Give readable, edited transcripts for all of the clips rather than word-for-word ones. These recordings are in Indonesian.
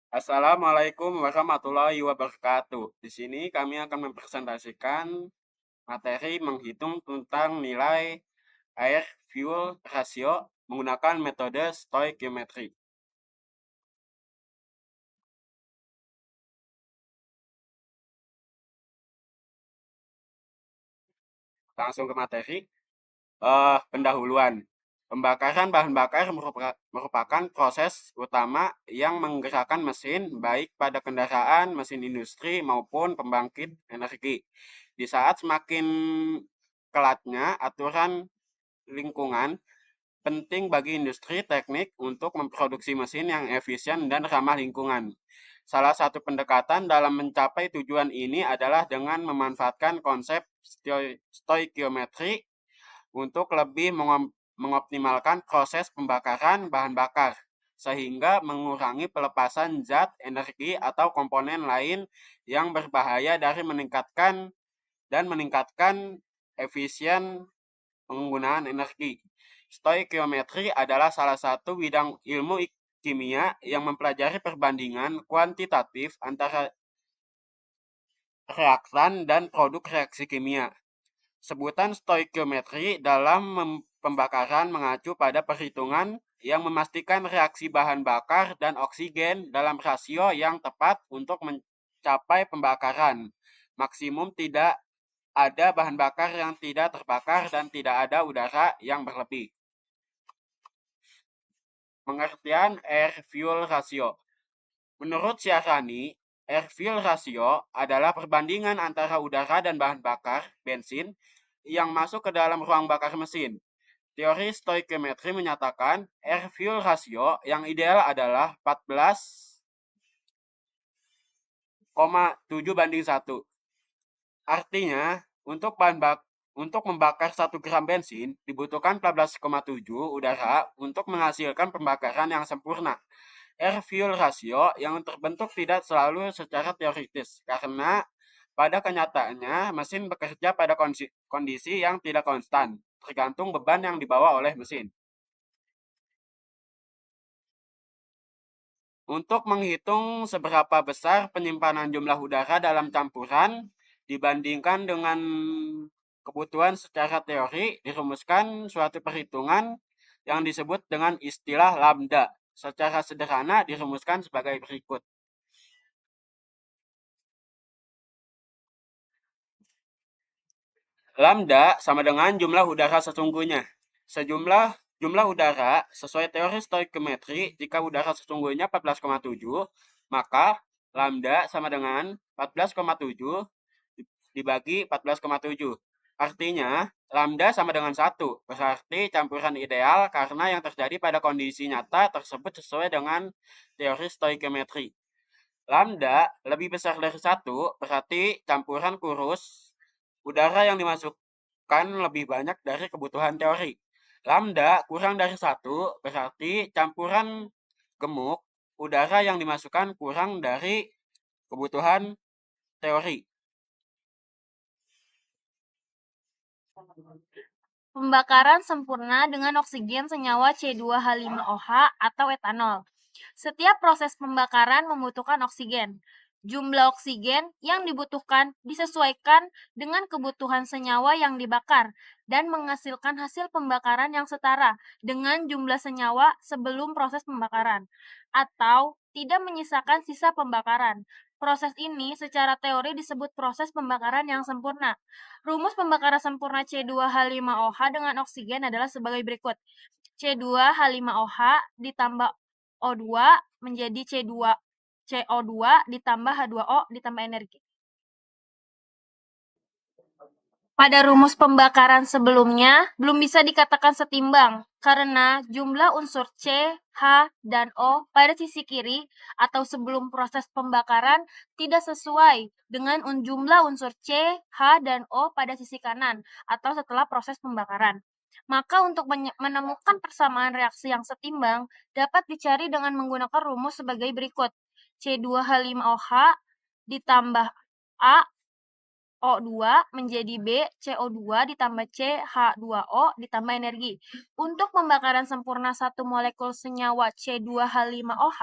Assalamualaikum warahmatullahi wabarakatuh. Di sini kami akan mempresentasikan materi menghitung tentang nilai air fuel ratio menggunakan metode stoichiometry. Langsung ke materi. Pendahuluan. Pembakaran bahan bakar merupakan proses utama yang menggerakkan mesin baik pada kendaraan, mesin industri maupun pembangkit energi. Di saat semakin kelatnya aturan lingkungan, penting bagi industri teknik untuk memproduksi mesin yang efisien dan ramah lingkungan. Salah satu pendekatan dalam mencapai tujuan ini adalah dengan memanfaatkan konsep stoikiometri untuk lebih mengoptimalkan proses pembakaran bahan bakar, sehingga mengurangi pelepasan zat, energi, atau komponen lain yang berbahaya dari meningkatkan efisien penggunaan energi. Stoikiometri adalah salah satu bidang ilmu kimia yang mempelajari perbandingan kuantitatif antara reaktan dan produk reaksi kimia. Sebutan stoikiometri dalam pembakaran mengacu pada perhitungan yang memastikan reaksi bahan bakar dan oksigen dalam rasio yang tepat untuk mencapai pembakaran. Maksimum tidak ada bahan bakar yang tidak terbakar dan tidak ada udara yang berlebih. Pengertian air fuel ratio. Menurut Syahrani, air fuel ratio adalah perbandingan antara udara dan bahan bakar bensin yang masuk ke dalam ruang bakar mesin. Teori stoichiometry menyatakan air fuel ratio yang ideal adalah 14,7:1. Artinya, untuk membakar 1 gram bensin dibutuhkan 14,7 udara untuk menghasilkan pembakaran yang sempurna. Air fuel ratio yang terbentuk tidak selalu secara teoritis karena pada kenyataannya mesin bekerja pada kondisi yang tidak konstan, tergantung beban yang dibawa oleh mesin. Untuk menghitung seberapa besar penyimpanan jumlah udara dalam campuran dibandingkan dengan kebutuhan secara teori, dirumuskan suatu perhitungan yang disebut dengan istilah lambda. Secara sederhana dirumuskan sebagai berikut. Lambda sama dengan jumlah udara sesungguhnya. Jumlah udara sesuai teori stoichiometry, jika udara sesungguhnya 14,7, maka lambda sama dengan 14,7 dibagi 14,7. Artinya, lambda sama dengan 1, berarti campuran ideal karena yang terjadi pada kondisi nyata tersebut sesuai dengan teori stoichiometry. Lambda lebih besar dari 1, berarti campuran kurus udara yang dimasukkan lebih banyak dari kebutuhan teori. Lambda kurang dari 1, berarti campuran gemuk udara yang dimasukkan kurang dari kebutuhan teori. Pembakaran sempurna dengan oksigen senyawa C2H5OH atau etanol. Setiap proses pembakaran membutuhkan oksigen. Jumlah oksigen yang dibutuhkan disesuaikan dengan kebutuhan senyawa yang dibakar dan menghasilkan hasil pembakaran yang setara dengan jumlah senyawa sebelum proses pembakaran, atau tidak menyisakan sisa pembakaran. Proses ini secara teori disebut proses pembakaran yang sempurna. Rumus pembakaran sempurna C2H5OH dengan oksigen adalah sebagai berikut. C2H5OH ditambah O2 menjadi CO2 ditambah H2O ditambah energi. Pada rumus pembakaran sebelumnya belum bisa dikatakan setimbang karena jumlah unsur C, H, dan O pada sisi kiri atau sebelum proses pembakaran tidak sesuai dengan jumlah unsur C, H, dan O pada sisi kanan atau setelah proses pembakaran. Maka untuk menemukan persamaan reaksi yang setimbang dapat dicari dengan menggunakan rumus sebagai berikut. C2H5OH ditambah A O2 menjadi B, CO2 ditambah C, H2O ditambah energi. Untuk pembakaran sempurna satu molekul senyawa C2H5OH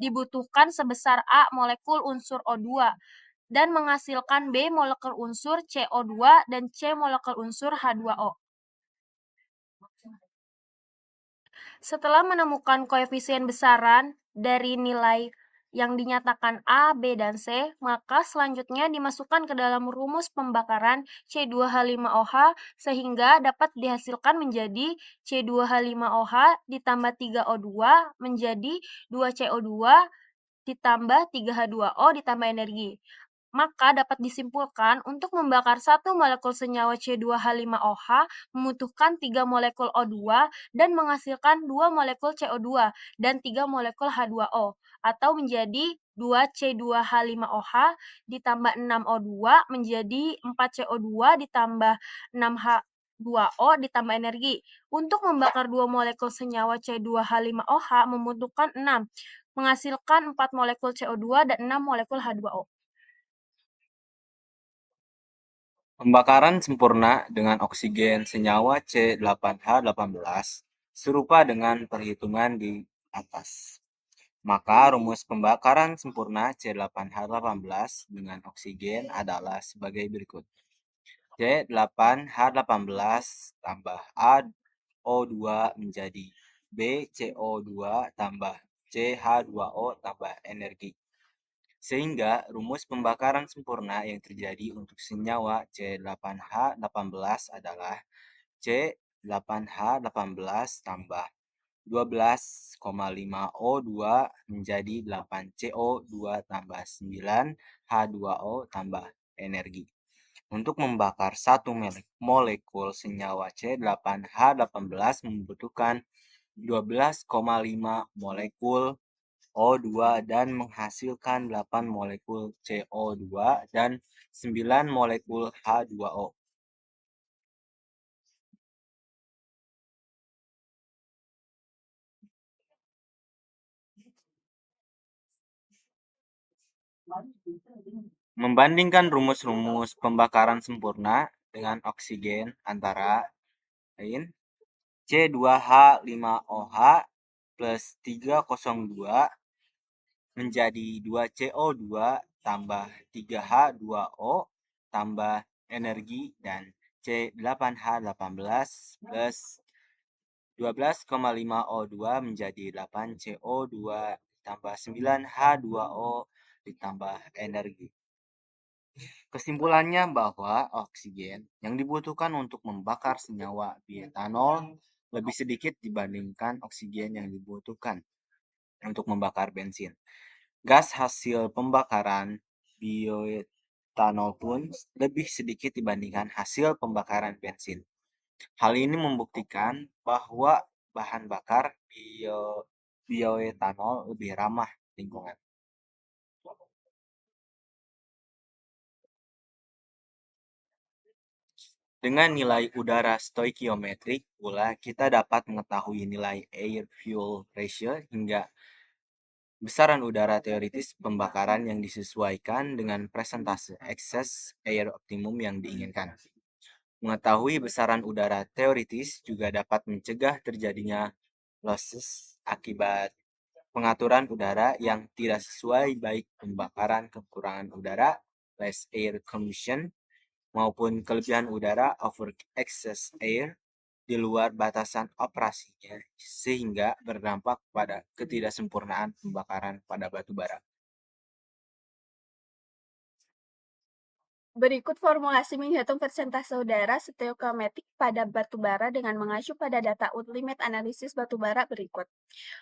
dibutuhkan sebesar A molekul unsur O2 dan menghasilkan B molekul unsur CO2 dan C molekul unsur H2O. Setelah menemukan koefisien besaran dari nilai yang dinyatakan A, B, dan C, maka selanjutnya dimasukkan ke dalam rumus pembakaran C2H5OH sehingga dapat dihasilkan menjadi C2H5OH ditambah 3O2 menjadi 2CO2 ditambah 3H2O ditambah energi. Maka dapat disimpulkan untuk membakar satu molekul senyawa C2H5OH membutuhkan 3 molekul O2 dan menghasilkan 2 molekul CO2 dan 3 molekul H2O atau menjadi 2C2H5OH ditambah 6O2 menjadi 4CO2 ditambah 6H2O ditambah energi. Untuk membakar 2 molekul senyawa C2H5OH membutuhkan 6, menghasilkan 4 molekul CO2 dan 6 molekul H2O. Pembakaran sempurna dengan oksigen senyawa C8H18 serupa dengan perhitungan di atas. Maka rumus pembakaran sempurna C8H18 dengan oksigen adalah sebagai berikut. C8H18 tambah AO2 menjadi BCO2 tambah CH2O tambah energi. Sehingga rumus pembakaran sempurna yang terjadi untuk senyawa C8H18 adalah C8H18 tambah 12,5O2 menjadi 8CO2 tambah 9H2O tambah energi. Untuk membakar satu molekul senyawa C8H18 membutuhkan 12,5 molekul O2 dan menghasilkan 8 molekul CO2 dan 9 molekul H2O. Membandingkan rumus-rumus pembakaran sempurna dengan oksigen antara lain C2H5OH plus 302 menjadi 2CO2 tambah 3H2O tambah energi dan C8H18 plus 12,5O2 menjadi 8CO2 ditambah 9H2O ditambah energi. Kesimpulannya bahwa oksigen yang dibutuhkan untuk membakar senyawa bietanol lebih sedikit dibandingkan oksigen yang dibutuhkan untuk membakar bensin. Gas hasil pembakaran bioetanol pun lebih sedikit dibandingkan hasil pembakaran bensin. Hal ini membuktikan bahwa bahan bakar bioetanol lebih ramah lingkungan. Dengan nilai udara stoikiometrik pula kita dapat mengetahui nilai air fuel ratio hingga besaran udara teoritis pembakaran yang disesuaikan dengan presentase excess air optimum yang diinginkan. Mengetahui besaran udara teoritis juga dapat mencegah terjadinya losses akibat pengaturan udara yang tidak sesuai, baik pembakaran kekurangan udara less air combustion maupun kelebihan udara over excess air di luar batasan operasinya, sehingga berdampak pada ketidaksempurnaan pembakaran pada batu bara. Berikut formulasi menghitung persentase udara stoikiometrik pada batu bara dengan mengacu pada data limit analisis batu bara berikut.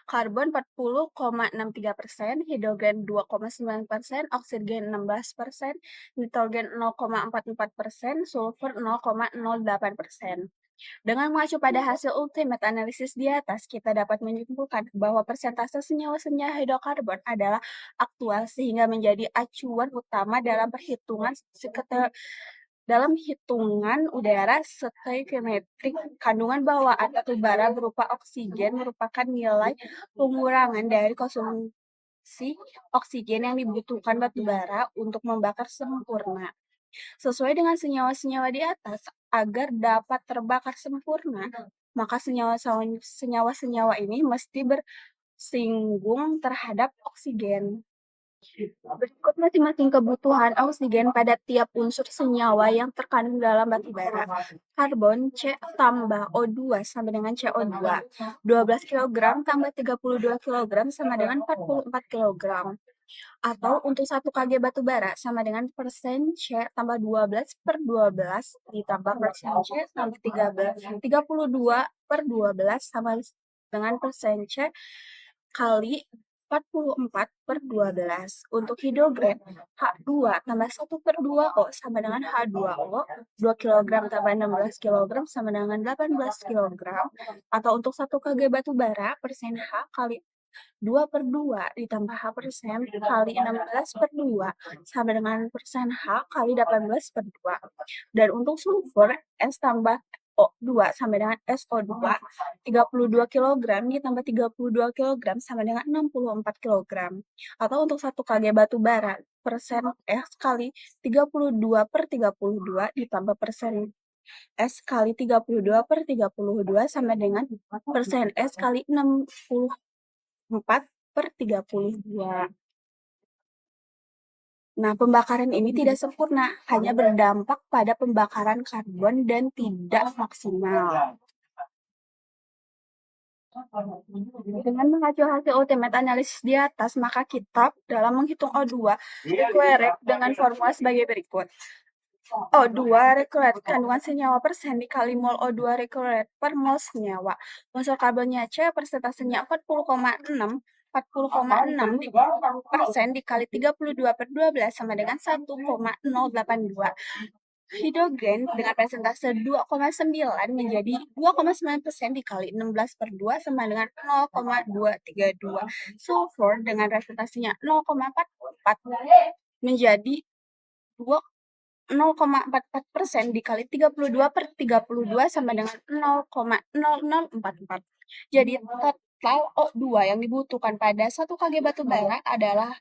Karbon 40,63%, hidrogen 2,9%, oksigen 16%, nitrogen 0,44%, sulfur 0,08%. Dengan mengacu pada hasil ultimate analysis di atas, kita dapat menyimpulkan bahwa persentase senyawa-senyawa hidrokarbon adalah aktual sehingga menjadi acuan utama dalam hitungan udara stoikiometrik. Kandungan bawaan batu bara berupa oksigen merupakan nilai pengurangan dari konsumsi oksigen yang dibutuhkan batu bara untuk membakar sempurna. Sesuai dengan senyawa-senyawa di atas, agar dapat terbakar sempurna, maka senyawa-senyawa ini mesti bersinggung terhadap oksigen. Berikut masing-masing kebutuhan oksigen pada tiap unsur senyawa yang terkandung dalam batu bara. Karbon C tambah O2 sama dengan CO2. 12 kg tambah 32 kg sama dengan 44 kg. Atau untuk 1 kg batu bara sama dengan persen C tambah 12 per 12 ditambah persen C tambah 32 per 12 sama dengan persen C kali 44 per 12. Untuk hidrogen, H2 tambah 1 per 2O sama dengan H2O, 2 kg tambah 16 kg sama dengan 18 kg. Atau untuk 1 kg batu bara, persen H kali 2 per 2 ditambah H persen kali 16 per 2 sama dengan persen H kali 18 per 2. Dan untuk sulfur, S tambah O2 sama dengan SO2, 32 kg ditambah 32 kg sama dengan 64 kg. Atau untuk 1 kg batu bara, persen S kali 32 per 32 ditambah persen S kali 32 per 32 sama dengan persen S kali 64 per 32. Nah, pembakaran ini tidak sempurna, hanya berdampak pada pembakaran karbon dan tidak maksimal. Dengan mengacu hasil ultimate analysis di atas, maka kita dalam menghitung O2 required dengan formula sebagai berikut. O2 required kandungan senyawa persen dikali mol O2 required per mol senyawa. Unsur karbonnya C, persentasenya 40,6 persen dikali 32 per 12 sama dengan 1,082. Hidrogen dengan persentase 2,9 menjadi 2,9% dikali 16 per 2 sama dengan 0,232. Sulfur dengan presentasinya 0,44 menjadi 0,44% dikali 32 per 32 sama dengan 0,0044. Jadi total O2 yang dibutuhkan pada 1 kg batu bara adalah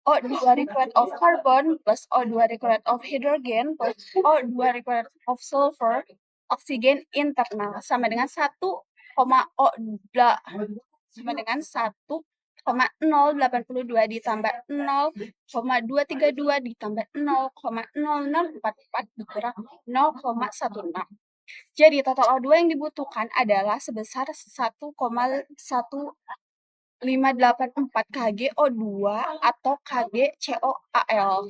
O2 required of carbon plus O2 required of hydrogen plus O2 required of sulfur, oksigen internal sama dengan 1, sama dengan 1,082 ditambah 0,232 ditambah 0,0044 dikurang 0,16. Jadi total O2 yang dibutuhkan adalah sebesar 1,1584 kg O2 atau kg COAL.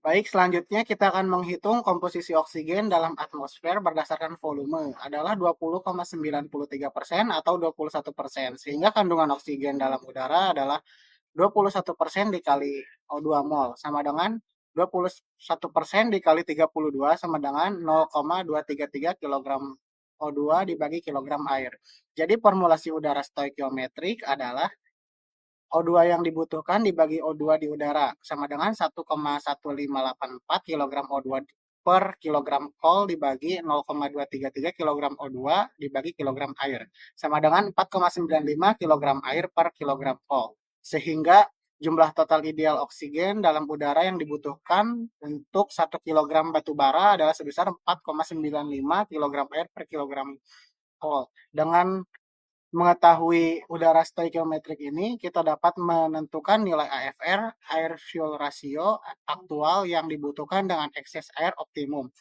Baik, selanjutnya kita akan menghitung komposisi oksigen dalam atmosfer berdasarkan volume adalah 20,93% atau 21%, sehingga kandungan oksigen dalam udara adalah 21% dikali O2 mol sama dengan 21% dikali 32 sama dengan 0,233 kg O2 dibagi kilogram air. Jadi formulasi udara stoikiometrik adalah O2 yang dibutuhkan dibagi O2 di udara sama dengan 1,1584 kg O2 per kilogram kol dibagi 0,233 kg O2 dibagi kilogram air sama dengan 4,95 kg air per kilogram kol. Sehingga jumlah total ideal oksigen dalam udara yang dibutuhkan untuk 1 kg batu bara adalah sebesar 4,95 kg air per kilogram kol. Dengan mengetahui udara stoikiometrik ini, kita dapat menentukan nilai AFR, air fuel ratio aktual yang dibutuhkan dengan ekses air optimum.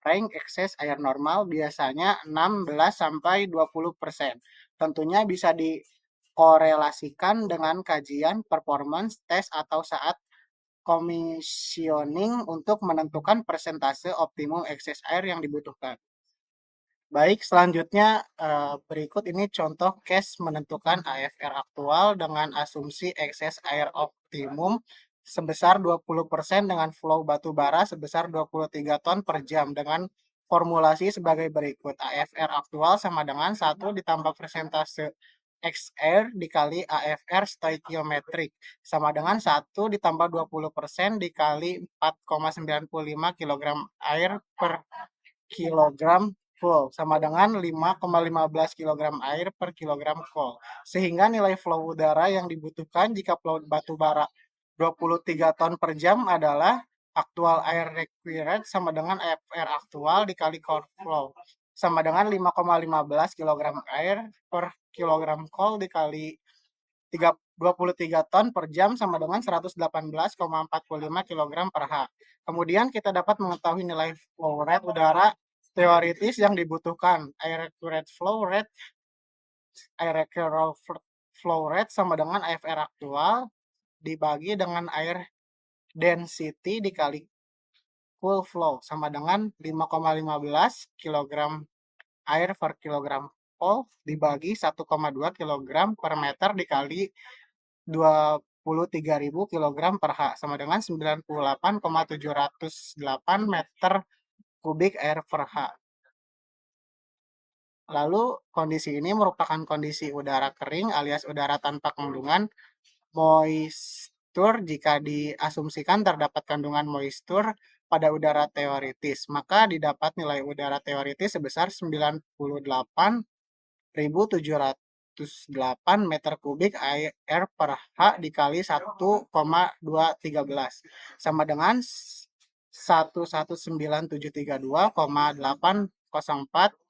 Range ekses air normal biasanya 16-20%. Tentunya bisa dikorelasikan dengan kajian performance test atau saat commissioning untuk menentukan persentase optimum ekses air yang dibutuhkan. Baik, selanjutnya berikut ini contoh case menentukan AFR aktual dengan asumsi ekses air optimum sebesar 20% dengan flow batu bara sebesar 23 ton per jam dengan formulasi sebagai berikut. AFR aktual sama dengan 1 ditambah persentase X air dikali AFR stoikiometrik sama dengan 1 ditambah 20% dikali 4,95 kg air per kilogram full sama dengan 5,15 kg air per kilogram kol. Sehingga nilai flow udara yang dibutuhkan jika flow batu bara 23 ton per jam adalah aktual air required sama dengan AFR aktual dikali core flow sama dengan 5,15 kg air per kilogram coal dikali 23 ton per jam sama dengan 118,45 kg per H. Kemudian kita dapat mengetahui nilai flow rate udara teoritis yang dibutuhkan. Air accurate flow rate sama dengan AFR aktual dibagi dengan air density dikali cool flow sama dengan 5,15 kg air per kilogram coal dibagi 1,2 kg per meter dikali 23.000 kg per H sama dengan 98,708 meter kubik air per H. Lalu kondisi ini merupakan kondisi udara kering alias udara tanpa kandungan moisture. Jika diasumsikan terdapat kandungan moisture pada udara teoritis, maka didapat nilai udara teoritis sebesar 98.708 meter kubik air per H dikali 1,213 sama dengan 119.732,804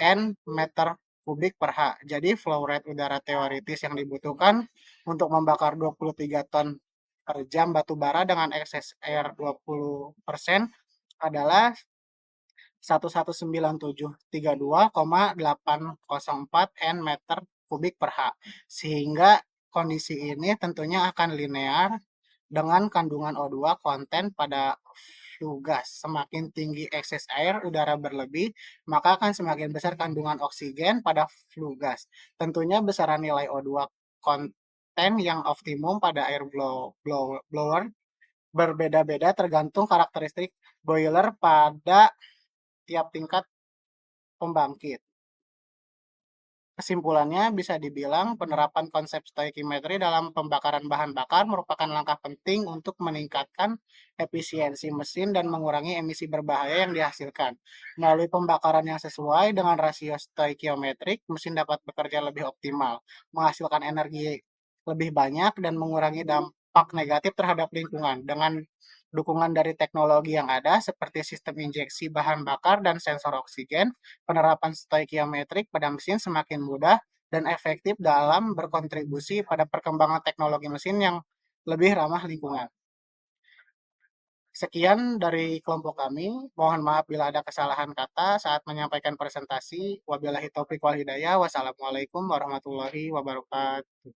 N meter kubik per H. Jadi flow rate udara teoritis yang dibutuhkan untuk membakar 23 ton per jam batu bara dengan excess air 20% adalah 119.732,804 N meter kubik per H. Sehingga kondisi ini tentunya akan linear dengan kandungan O2 konten pada flue gas. Semakin tinggi ekses air udara berlebih, maka akan semakin besar kandungan oksigen pada flue gas. Tentunya besaran nilai O2 konten yang optimum pada air blower berbeda-beda tergantung karakteristik boiler pada tiap tingkat pembangkit. Kesimpulannya, bisa dibilang penerapan konsep stoichiometry dalam pembakaran bahan bakar merupakan langkah penting untuk meningkatkan efisiensi mesin dan mengurangi emisi berbahaya yang dihasilkan. Melalui pembakaran yang sesuai dengan rasio stoichiometrik, mesin dapat bekerja lebih optimal, menghasilkan energi lebih banyak, dan mengurangi dampak negatif terhadap lingkungan. Dengan dukungan dari teknologi yang ada seperti sistem injeksi bahan bakar dan sensor oksigen, penerapan stoichiometrik pada mesin semakin mudah dan efektif dalam berkontribusi pada perkembangan teknologi mesin yang lebih ramah lingkungan. Sekian dari kelompok kami. Mohon maaf bila ada kesalahan kata saat menyampaikan presentasi. Wabillahi taufiq wal hidayah. Wassalamualaikum warahmatullahi wabarakatuh.